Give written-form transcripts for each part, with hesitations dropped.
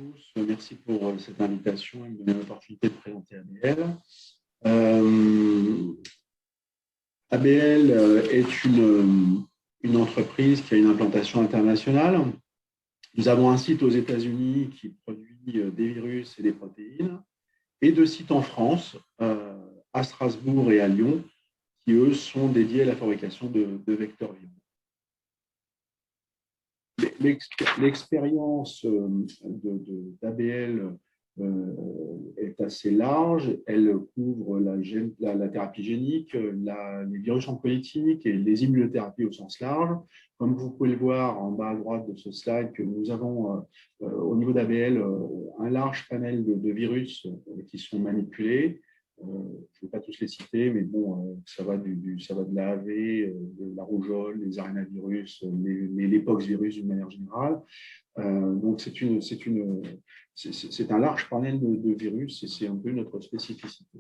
tous. Merci pour cette invitation et me donner l'opportunité de présenter ABL. ABL est une entreprise qui a une implantation internationale. Nous avons un site aux États-Unis qui produit des virus et des protéines et deux sites en France, à Strasbourg et à Lyon, qui, eux, sont dédiés à la fabrication de vecteurs viraux. L'expérience d'ABL est assez large. Elle couvre la thérapie génique, les virus oncolytiques et les immunothérapies au sens large. Comme vous pouvez le voir en bas à droite de ce slide, que nous avons au niveau d'ABL un large panel de virus qui sont manipulés. Je ne vais pas tous les citer, mais bon, ça va de l'AAV, de la rougeole, les arénavirus, les poxvirus d'une manière générale. Donc, c'est un large panel de virus et c'est un peu notre spécificité.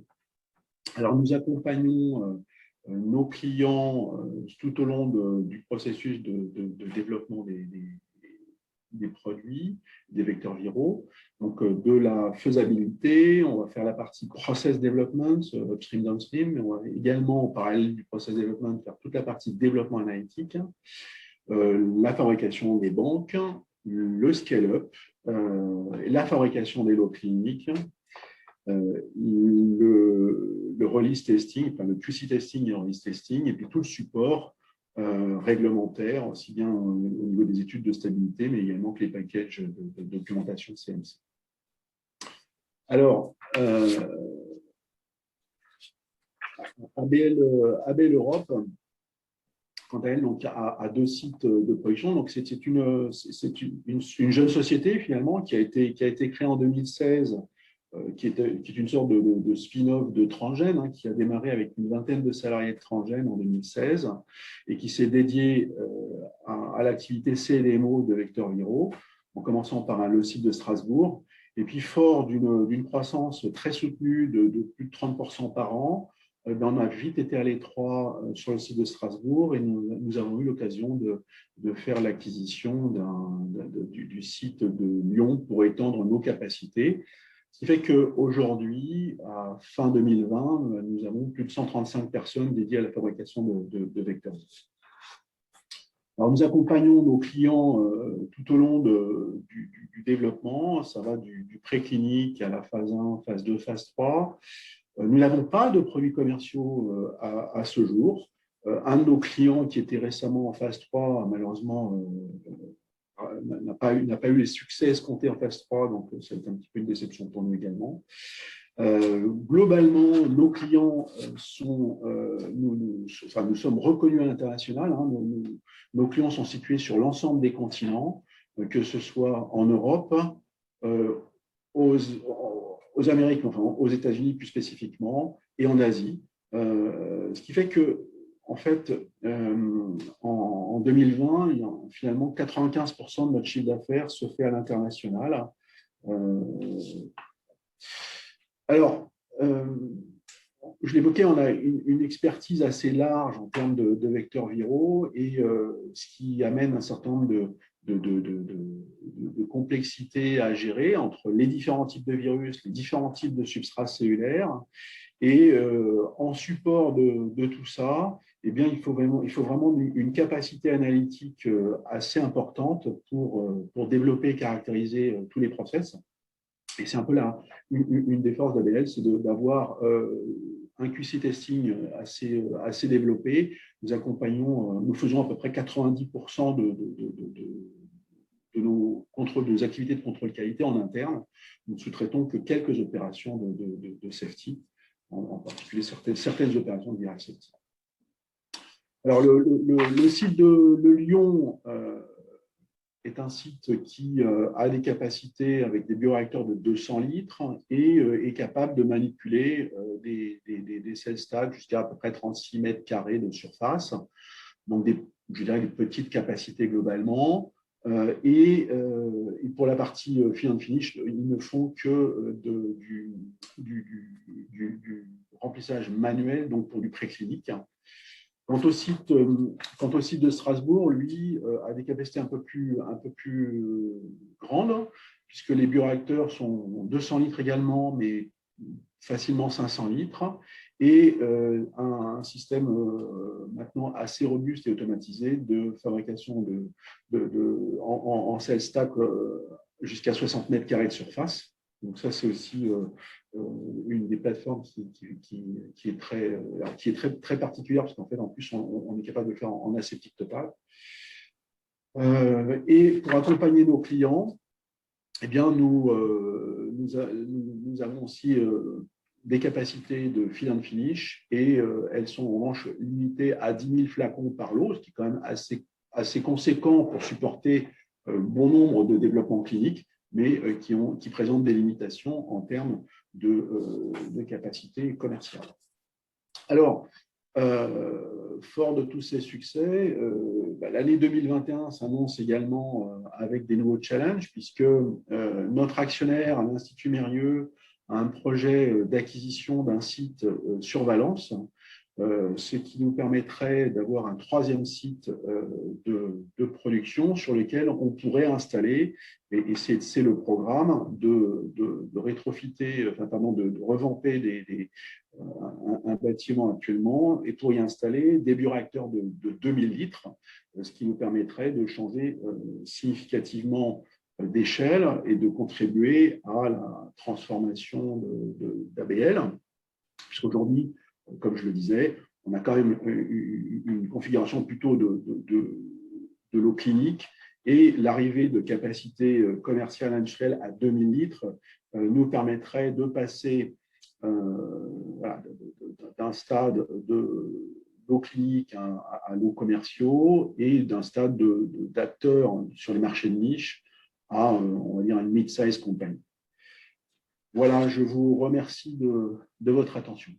Alors, nous accompagnons nos clients tout au long du processus de développement des produits, des vecteurs viraux. Donc, de la faisabilité, on va faire la partie process development, upstream, downstream, mais on va également, en parallèle du process development, faire toute la partie développement analytique, la fabrication des banques, le scale-up, la fabrication des lots cliniques, le release testing, enfin le QC testing et le release testing, et puis tout le support réglementaire, aussi bien au niveau des études de stabilité, mais également que les packages de documentation CMC. Alors, ABL Europe, quant à elle, donc, a deux sites de production. Donc, c'est une jeune société, finalement, qui a été créée en 2016, qui est une sorte de spin-off de Transgène, qui a démarré avec une vingtaine de salariés de Transgène en 2016 et qui s'est dédié à l'activité CDMO de vecteurs viraux, en commençant par le site de Strasbourg. Et puis, fort d'une croissance très soutenue de plus de 30% par an, on a vite été à l'étroit sur le site de Strasbourg et nous avons eu l'occasion de faire l'acquisition du site de Lyon pour étendre nos capacités. Ce qui fait qu'aujourd'hui, à fin 2020, nous avons plus de 135 personnes dédiées à la fabrication de vecteurs. Alors, nous accompagnons nos clients tout au long du développement. Ça va du préclinique à la phase 1, phase 2, phase 3. Nous n'avons pas de produits commerciaux à ce jour. Un de nos clients qui était récemment en phase 3, malheureusement, n'a pas eu les succès escomptés en phase 3, donc ça a été un petit peu une déception pour nous également. Globalement, nos clients nous sommes reconnus à l'international. Nos clients sont situés sur l'ensemble des continents, que ce soit en Europe, aux Amériques, enfin aux États-Unis plus spécifiquement, et en Asie. Ce qui fait que, en fait, en 2020, finalement, 95% de notre chiffre d'affaires se fait à l'international. Alors, je l'évoquais, on a une expertise assez large en termes de vecteurs viraux et ce qui amène un certain nombre de complexité à gérer entre les différents types de virus, les différents types de substrats cellulaires. Et en support de tout ça, eh bien, il faut vraiment une capacité analytique assez importante pour développer et caractériser tous les process. Et c'est un peu une des forces d'ABL, c'est d'avoir un QC testing assez développé. Nous faisons à peu près 90% de nos activités de contrôle qualité en interne. Nous ne sous-traitons que quelques opérations de safety, en particulier certaines opérations de direct safety. Alors, le site de Lyon est un site qui a des capacités avec des bioréacteurs de 200 litres et est capable de manipuler des cell stacks jusqu'à peu près 36 mètres carrés de surface. Donc, je dirais des petites capacités globalement. Et pour la partie fill and finish, ils ne font que du remplissage manuel, donc pour du préclinique. Quant au site de Strasbourg, lui, a des capacités un peu plus grandes, puisque les bioréacteurs sont 200 litres également, mais facilement 500 litres, et un système maintenant assez robuste et automatisé de fabrication en cell stack jusqu'à 60 mètres carrés de surface. Donc ça, c'est aussi une des plateformes qui est très particulière, parce qu'en fait, en plus, on est capable de le faire en aseptique total. Et pour accompagner nos clients, eh bien, nous avons aussi des capacités de fill and finish, et elles sont en revanche limitées à 10 000 flacons par lot, ce qui est quand même assez conséquent pour supporter bon nombre de développements cliniques, mais qui présentent des limitations en termes de capacité commerciale. Alors, fort de tous ces succès, l'année 2021 s'annonce également avec des nouveaux challenges, puisque notre actionnaire, l'Institut Mérieux, a un projet d'acquisition d'un site sur Valence, ce qui nous permettrait d'avoir un troisième site de production sur lequel on pourrait installer, et c'est le programme de rétrofiter, enfin, pardon, de revamper un bâtiment actuellement, et pour y installer des bioréacteurs de 2000 litres, ce qui nous permettrait de changer significativement d'échelle et de contribuer à la transformation d'ABL, puisqu'aujourd'hui, comme je le disais, on a quand même une configuration plutôt de l'eau clinique, et l'arrivée de capacités commerciales industrielles à 2000 litres nous permettrait de passer d'un stade d'eau clinique à l'eau commerciaux, et d'un stade d'acteurs sur les marchés de niche à, on va dire, une mid-size compagnie. Voilà, je vous remercie de votre attention.